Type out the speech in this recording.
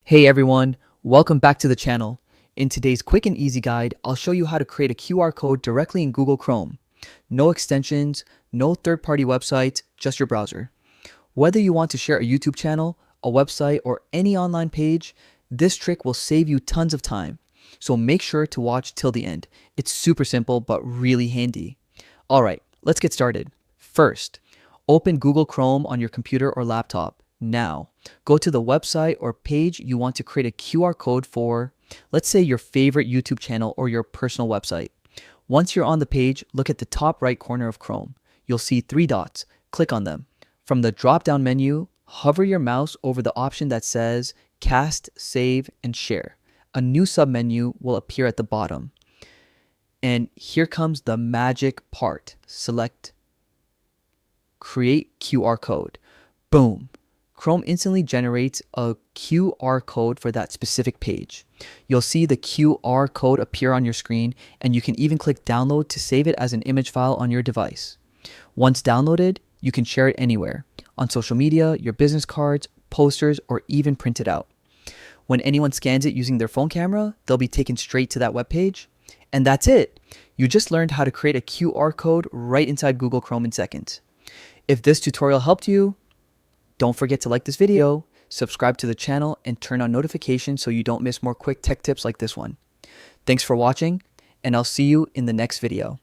Hey everyone, welcome back to the channel. In today's quick and easy guide, I'll show you how to create a QR code directly in Google Chrome. No extensions, no third-party websites, just your browser. Whether you want to share a YouTube channel, a website, or any online page, this trick will save you tons of time. So make sure to watch till the end. It's super simple but really handy. Alright, let's get started. First, open Google Chrome on your computer or laptop. Now, go to the website or page you want to create a QR code for, let's say your favorite YouTube channel or your personal website. Once you're on the page, look at the top right corner of Chrome. You'll see three dots. Click on them. From the drop-down menu, hover your mouse over the option that says Cast, Save, and Share. A new submenu will appear at the bottom. And here comes the magic part. Select Create QR Code. Boom. Chrome instantly generates a QR code for that specific page. You'll see the QR code appear on your screen, and you can even click download to save it as an image file on your device. Once downloaded, you can share it anywhere, on social media, your business cards, posters, or even print it out. When anyone scans it using their phone camera, they'll be taken straight to that webpage. And that's it. You just learned how to create a QR code right inside Google Chrome in seconds. If this tutorial helped you, don't forget to like this video, subscribe to the channel, and turn on notifications so you don't miss more quick tech tips like this one. Thanks for watching, and I'll see you in the next video.